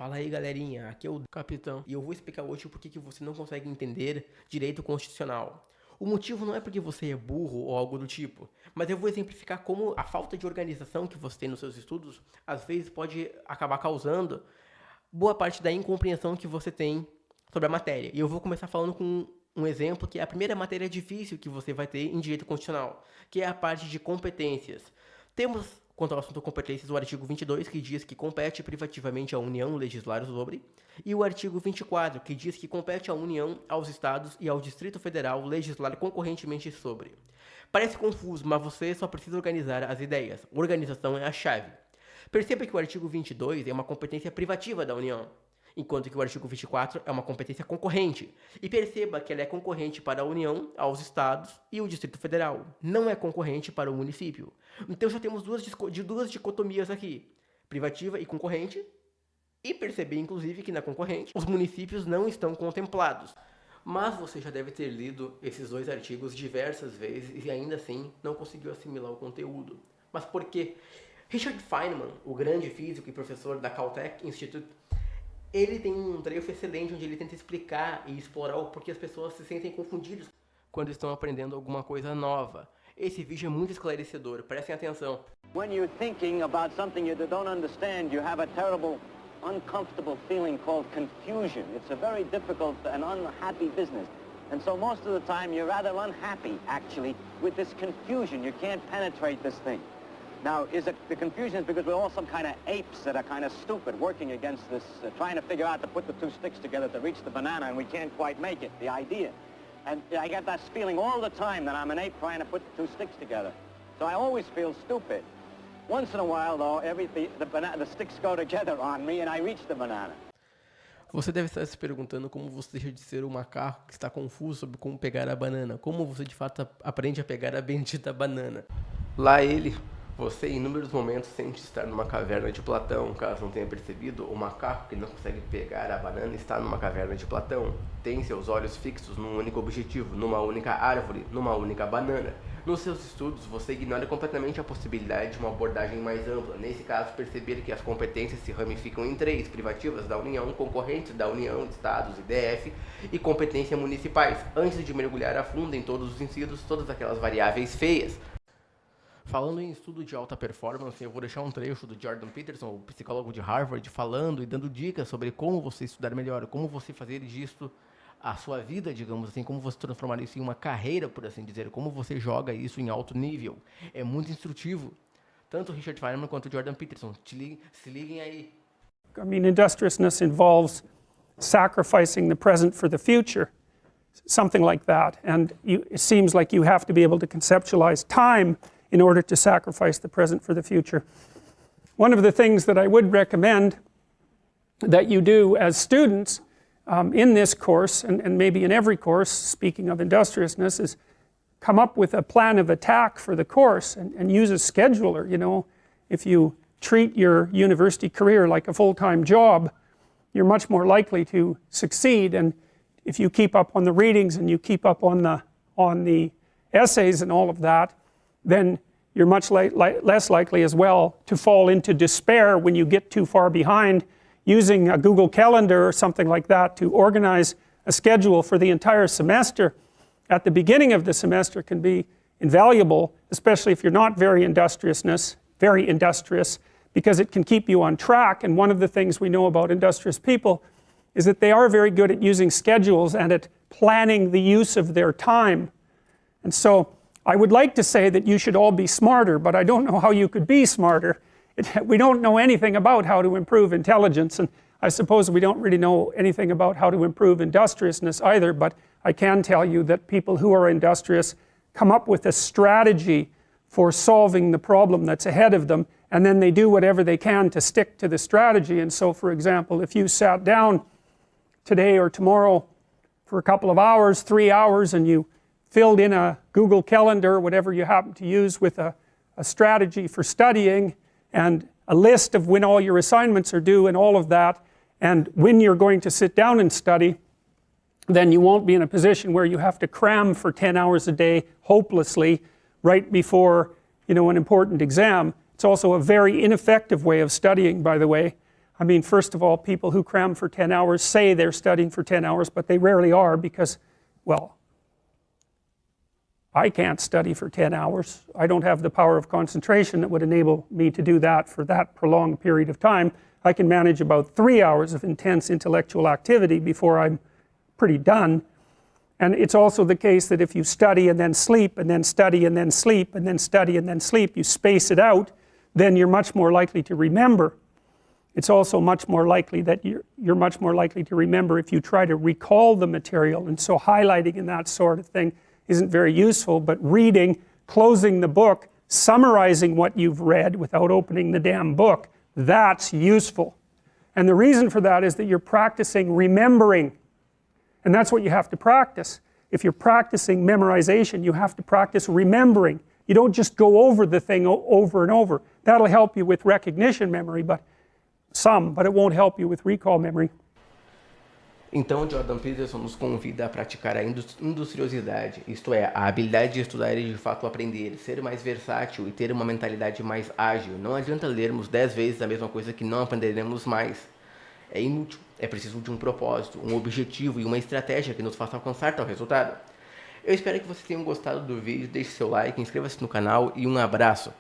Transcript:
Fala aí, galerinha, aqui é o Capitão e eu vou explicar hoje por que você não consegue entender direito constitucional. O motivo não é porque você é burro ou algo do tipo, mas eu vou exemplificar como a falta de organização que você tem nos seus estudos às vezes pode acabar causando boa parte da incompreensão que você tem sobre a matéria. E eu vou começar falando com um exemplo que é a primeira matéria difícil que você vai ter em direito constitucional, que é a parte de competências. Temos, quanto ao assunto competências, o artigo 22, que diz que compete privativamente à União legislar sobre, e o artigo 24, que diz que compete à União, aos Estados e ao Distrito Federal legislar concorrentemente sobre. Parece confuso, mas você só precisa organizar as ideias. Organização é a chave. Perceba que o artigo 22 é uma competência privativa da União, enquanto que o artigo 24 é uma competência concorrente. E perceba que ela é concorrente para a União, aos Estados e o Distrito Federal. Não é concorrente para o município. Então já temos duas dicotomias aqui, privativa e concorrente. E perceber, inclusive, que na concorrente os municípios não estão contemplados. Mas você já deve ter lido esses dois artigos diversas vezes e ainda assim não conseguiu assimilar o conteúdo. Mas por quê? Richard Feynman, o grande físico e professor da Caltech Institute, ele tem um trecho excelente onde ele tenta explicar e explorar o porquê as pessoas se sentem confundidas quando estão aprendendo alguma coisa nova. Esse vídeo é muito esclarecedor, prestem atenção. When you're thinking about something you don't understand, you have a terrible, uncomfortable feeling called confusion. It's a very difficult and unhappy business. And so most of the time you're rather unhappy, actually, with this confusion. You can't penetrate this thing. Now, the confusion is because we're all some kind of apes that are kind of stupid, working against this, trying to figure out to put the two sticks together to reach the banana, and we can't quite make it, the idea. And I get that feeling all the time that I'm an ape trying to put the two sticks together. So I always feel stupid. Once in a while, though, the sticks go together on me, and I reach the banana. Você deve estar se perguntando como você deixa de ser um macaco que está confuso sobre como pegar a banana. Como você, de fato, aprende a pegar a bendita banana. Lá ele... Você, em inúmeros momentos, sente estar numa caverna de Platão. Caso não tenha percebido, o macaco que não consegue pegar a banana está numa caverna de Platão. Tem seus olhos fixos num único objetivo, numa única árvore, numa única banana. Nos seus estudos, você ignora completamente a possibilidade de uma abordagem mais ampla. Nesse caso, perceber que as competências se ramificam em três: privativas da União, concorrentes da União, Estados e DF, e competências municipais, antes de mergulhar a fundo em todos os incisos, todas aquelas variáveis feias. Falando em estudo de alta performance, eu vou deixar um trecho do Jordan Peterson, o psicólogo de Harvard, falando e dando dicas sobre como você estudar melhor, como você fazer disso a sua vida, digamos assim, como você transformar isso em uma carreira, por assim dizer, como você joga isso em alto nível. É muito instrutivo. Tanto o Richard Feynman quanto o Jordan Peterson. Se liguem aí. I mean, industriousness involves sacrificing the present for the future, something like that. And it seems like you have to be able to conceptualize time in order to sacrifice the present for the future. One of the things that I would recommend that you do as students in this course, and maybe in every course, speaking of industriousness, is come up with a plan of attack for the course and use a scheduler. You know, if you treat your university career like a full-time job, you're much more likely to succeed. And if you keep up on the readings and you keep up on the essays and all of that, then you're much less likely as well to fall into despair when you get too far behind. Using a Google Calendar or something like that to organize a schedule for the entire semester at the beginning of the semester can be invaluable, especially if you're not very industrious, because it can keep you on track. And one of the things we know about industrious people is that they are very good at using schedules and at planning the use of their time. And so I would like to say that you should all be smarter, but I don't know how you could be smarter. We don't know anything about how to improve intelligence, and I suppose we don't really know anything about how to improve industriousness either, but I can tell you that people who are industrious come up with a strategy for solving the problem that's ahead of them, and then they do whatever they can to stick to the strategy. And so, for example, if you sat down today or tomorrow for a couple of hours, 3 hours, and you filled in a Google Calendar, whatever you happen to use, with a strategy for studying and a list of when all your assignments are due and all of that, and when you're going to sit down and study, then you won't be in a position where you have to cram for 10 hours a day hopelessly right before, you know, an important exam. It's also a very ineffective way of studying, by the way. I mean, first of all, people who cram for 10 hours say they're studying for 10 hours, but they rarely are because, well, I can't study for 10 hours. I don't have the power of concentration that would enable me to do that for that prolonged period of time. I can manage about 3 hours of intense intellectual activity before I'm pretty done. And it's also the case that if you study and then sleep and then study and then sleep and then study and then sleep, you space it out, then you're much more likely to remember. It's also much more likely that you're much more likely to remember if you try to recall the material, and so highlighting and that sort of thing isn't very useful, but reading, closing the book, summarizing what you've read without opening the damn book, that's useful. And the reason for that is that you're practicing remembering, and that's what you have to practice. If you're practicing memorization, you have to practice remembering. You don't just go over the thing over and over. That'll help you with recognition memory, but it won't help you with recall memory. Então, Jordan Peterson nos convida a praticar a industriosidade, isto é, a habilidade de estudar e de fato aprender, ser mais versátil e ter uma mentalidade mais ágil. Não adianta lermos 10 vezes a mesma coisa que não aprenderemos mais. É inútil, é preciso de um propósito, um objetivo e uma estratégia que nos faça alcançar tal resultado. Eu espero que vocês tenham gostado do vídeo, deixe seu like, inscreva-se no canal e um abraço!